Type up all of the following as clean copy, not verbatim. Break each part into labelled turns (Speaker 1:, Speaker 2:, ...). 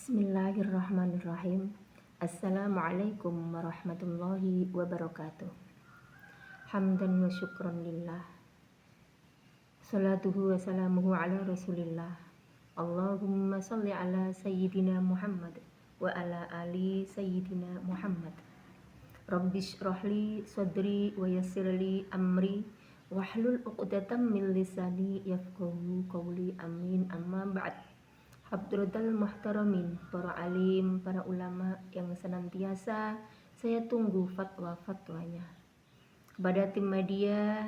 Speaker 1: Bismillahirrahmanirrahim. Assalamualaikum warahmatullahi wabarakatuh. Hamdan wa syukran lillah. Salatuhu wa salamuhu ala rasulillah. Allahumma salli ala sayyidina Muhammad wa ala ali sayyidina Muhammad. Rabbi shrahli sadri wa yassirli amri wahlul 'uqdatam min lisani yafqahu qawli. Amin. Amma ba'd. Habdratal muhtaramin, para alim, para ulama yang senantiasa saya tunggu fatwa-fatwanya. Kepada tim media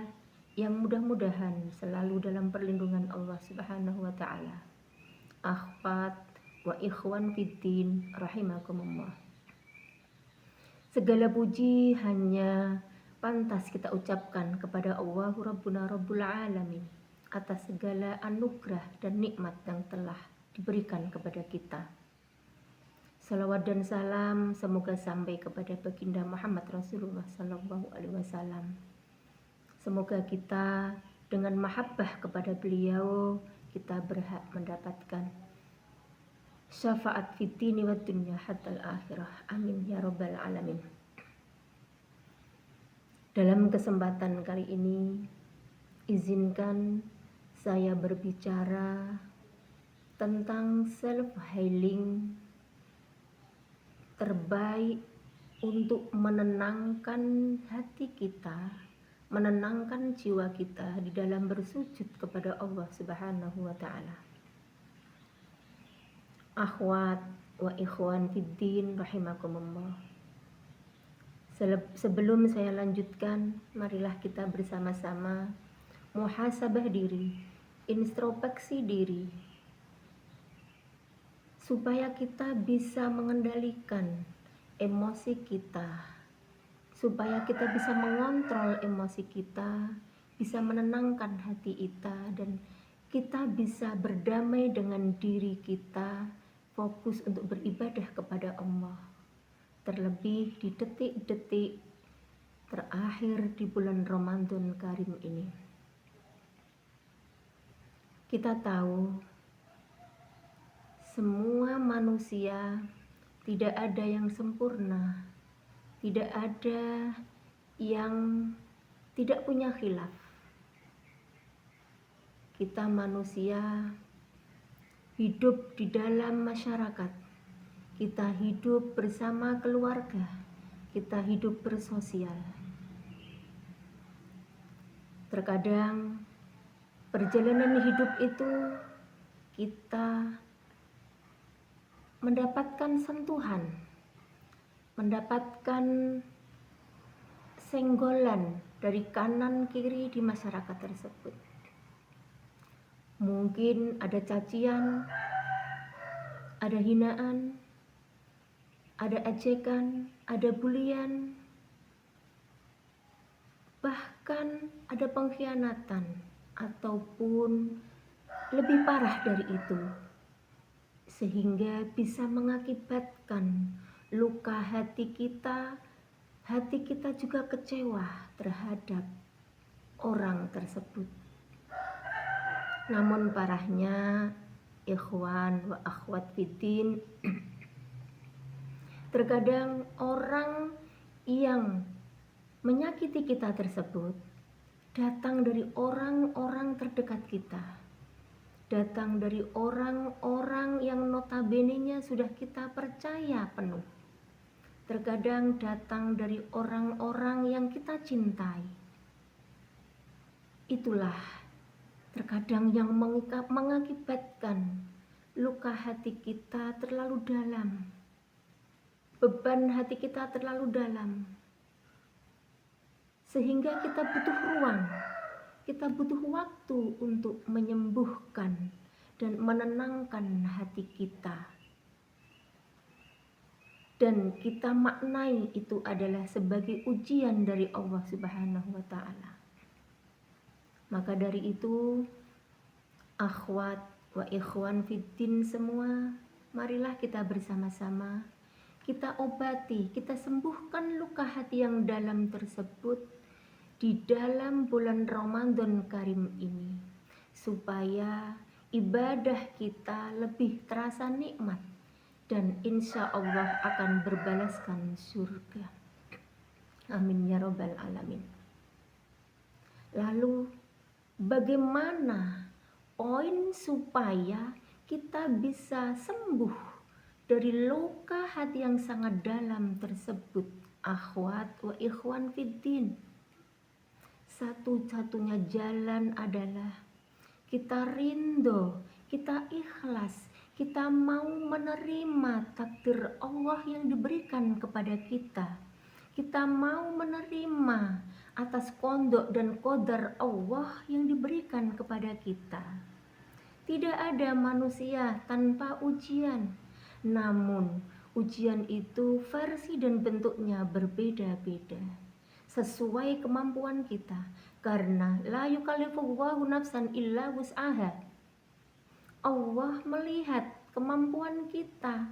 Speaker 1: yang mudah-mudahan selalu dalam perlindungan Allah Subhanahu wa taala. Akhwat wa ikhwan fiddin rahimakumullah. Segala puji hanya pantas kita ucapkan kepada Allah Rabbuna Rabbul Alamin atas segala anugerah dan nikmat yang telah diberikan kepada kita. Salawat dan salam semoga sampai kepada baginda Muhammad Rasulullah Sallallahu Alaihi Wasallam. Semoga kita dengan mahabbah kepada beliau kita berhak mendapatkan syafaat fitini wa dunya hatal akhirah. Amin ya rabbal alamin. Dalam kesempatan kali ini izinkan saya berbicara tentang self-healing terbaik untuk menenangkan hati kita, menenangkan jiwa kita di dalam bersujud kepada Allah Subhanahu wa taala. Akhwat wa ikhwan fiddin rahimakumullah. Sebelum saya lanjutkan, marilah kita bersama-sama muhasabah diri, introspeksi diri, supaya kita bisa mengendalikan emosi kita, supaya kita bisa mengontrol emosi kita, bisa menenangkan hati kita, dan kita bisa berdamai dengan diri kita, fokus untuk beribadah kepada Allah. Terlebih di detik-detik terakhir di bulan Ramadan Karim ini. Kita tahu semua manusia tidak ada yang sempurna, tidak ada yang tidak punya khilaf. Kita manusia hidup di dalam masyarakat, kita hidup bersama keluarga, kita hidup bersosial. Terkadang perjalanan hidup itu kita mendapatkan sentuhan, mendapatkan senggolan dari kanan kiri di masyarakat tersebut. Mungkin ada cacian, ada hinaan, ada ejekan, ada bulian, bahkan ada pengkhianatan ataupun lebih parah dari itu, sehingga bisa mengakibatkan luka hati kita juga kecewa terhadap orang tersebut. Namun parahnya, ikhwan wa akhwat fiddin, terkadang orang yang menyakiti kita tersebut datang dari orang-orang terdekat kita, datang dari orang-orang yang notabene-nya sudah kita percaya penuh. Terkadang datang dari orang-orang yang kita cintai. Itulah terkadang yang mengakibatkan luka hati kita terlalu dalam, beban hati kita terlalu dalam, sehingga kita butuh ruang, kita butuh waktu untuk menyembuhkan dan menenangkan hati kita. Dan kita maknai itu adalah sebagai ujian dari Allah Subhanahu wa taala. Maka dari itu, akhwat wa ikhwan fiddin semua, marilah kita bersama-sama kita obati, kita sembuhkan luka hati yang dalam tersebut di dalam bulan Ramadan Karim ini, supaya ibadah kita lebih terasa nikmat, dan insya Allah akan berbalaskan surga. Amin ya robbal alamin. Lalu bagaimana poin supaya kita bisa sembuh dari luka hati yang sangat dalam tersebut? Akhwat wa ikhwan fiddin, satu-satunya jalan adalah kita rindu, kita ikhlas, kita mau menerima takdir Allah yang diberikan kepada kita. Kita mau menerima atas kondok dan qadar Allah yang diberikan kepada kita. Tidak ada manusia tanpa ujian, namun ujian itu versi dan bentuknya berbeda-beda sesuai kemampuan kita, karena la yukallifullahu nafsan illa wus'aha. Allah melihat kemampuan kita.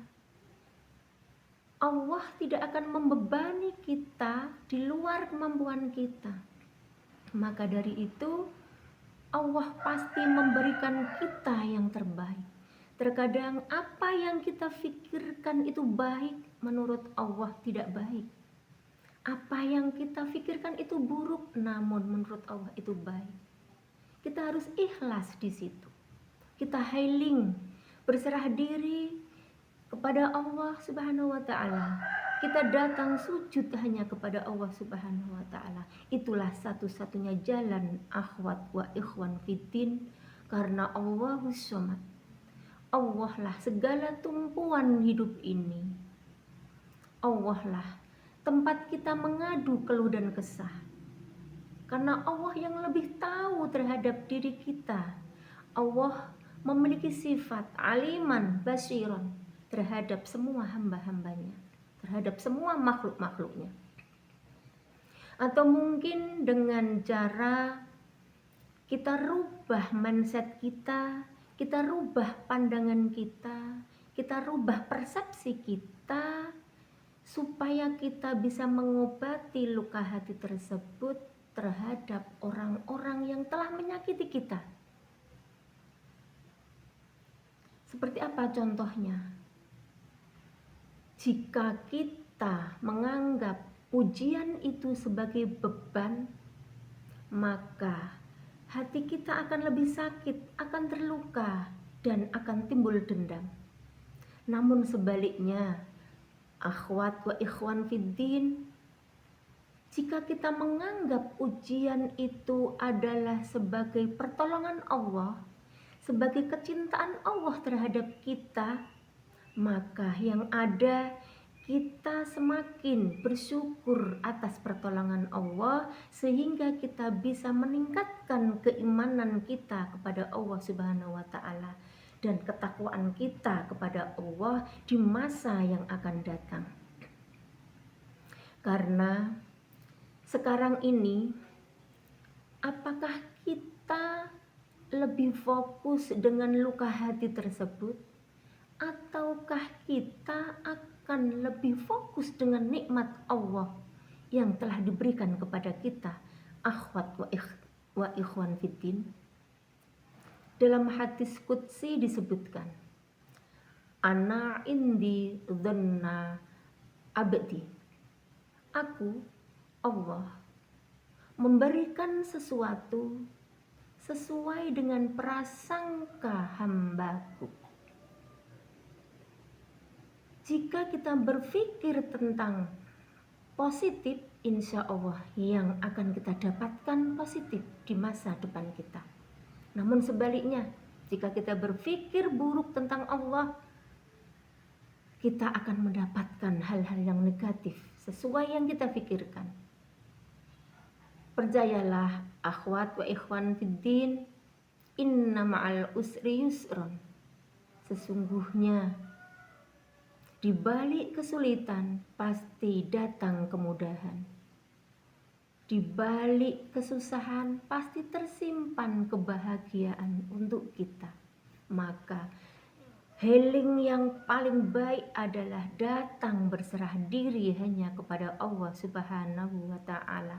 Speaker 1: Allah tidak akan membebani kita di luar kemampuan kita. Maka dari itu Allah pasti memberikan kita yang terbaik. Terkadang apa yang kita pikirkan itu baik, menurut Allah tidak baik. Apa yang kita pikirkan itu buruk, namun menurut Allah itu baik. Kita harus ikhlas di situ. Kita healing, berserah diri kepada Allah Subhanahu wa taala. Kita datang sujud hanya kepada Allah Subhanahu wa taala. Itulah satu-satunya jalan akhwat wa ikhwan fiddin, karena Allahus Samad. Allah lah segala tumpuan hidup ini. Allah lah tempat kita mengadu keluh dan kesah. Karena Allah yang lebih tahu terhadap diri kita. Allah memiliki sifat aliman basiron terhadap semua hamba-hambanya, terhadap semua makhluk-makhluknya. Atau mungkin dengan cara kita rubah mindset kita rubah pandangan kita rubah persepsi kita, supaya kita bisa mengobati luka hati tersebut terhadap orang-orang yang telah menyakiti kita. Seperti apa contohnya? Jika kita menganggap ujian itu sebagai beban, maka hati kita akan lebih sakit, akan terluka, dan akan timbul dendam. Namun sebaliknya, akhwat wa ikhwan fiddin, jika kita menganggap ujian itu adalah sebagai pertolongan Allah, sebagai kecintaan Allah terhadap kita, maka yang ada kita semakin bersyukur atas pertolongan Allah, sehingga kita bisa meningkatkan keimanan kita kepada Allah Subhanahu wa taala dan ketakwaan kita kepada Allah di masa yang akan datang. Karena sekarang ini, apakah kita lebih fokus dengan luka hati tersebut, ataukah kita akan lebih fokus dengan nikmat Allah yang telah diberikan kepada kita, akhwat wa ikhwan fiddin? Dalam hadis qudsi disebutkan, ana indi dhanna abdi, aku Allah memberikan sesuatu sesuai dengan prasangka hambaku. Jika kita berpikir tentang positif, insya Allah yang akan kita dapatkan positif di masa depan kita. Namun sebaliknya, jika kita berpikir buruk tentang Allah, kita akan mendapatkan hal-hal yang negatif sesuai yang kita pikirkan. Percayalah akhwat wa ikhwan fiddin, inna ma'al usri yusron. Sesungguhnya di balik kesulitan pasti datang kemudahan. Di balik kesusahan pasti tersimpan kebahagiaan untuk kita. Maka healing yang paling baik adalah datang berserah diri hanya kepada Allah Subhanahu wa taala.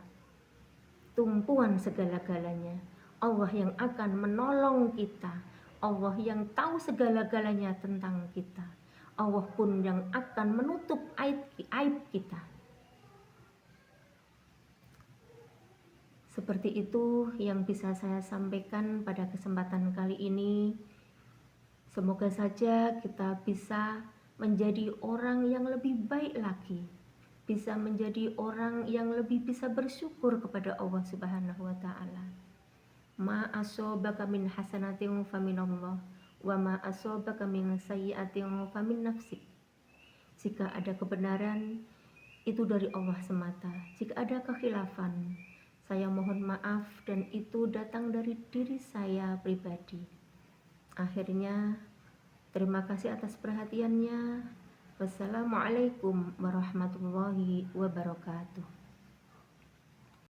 Speaker 1: Tumpuan segala-galanya, Allah yang akan menolong kita, Allah yang tahu segala-galanya tentang kita, Allah pun yang akan menutup aib kita. Seperti itu yang bisa saya sampaikan pada kesempatan kali ini. Semoga saja kita bisa menjadi orang yang lebih baik lagi, bisa menjadi orang yang lebih bisa bersyukur kepada Allah Subhanahu wa taala. Ma asobaka min hasanatin faminallah wa ma asobaka min sayyi'atin famin nafsik. Jika ada kebenaran, itu dari Allah semata. Jika ada kekhilafan, saya mohon maaf dan itu datang dari diri saya pribadi. Akhirnya, terima kasih atas perhatiannya. Wassalamualaikum warahmatullahi wabarakatuh.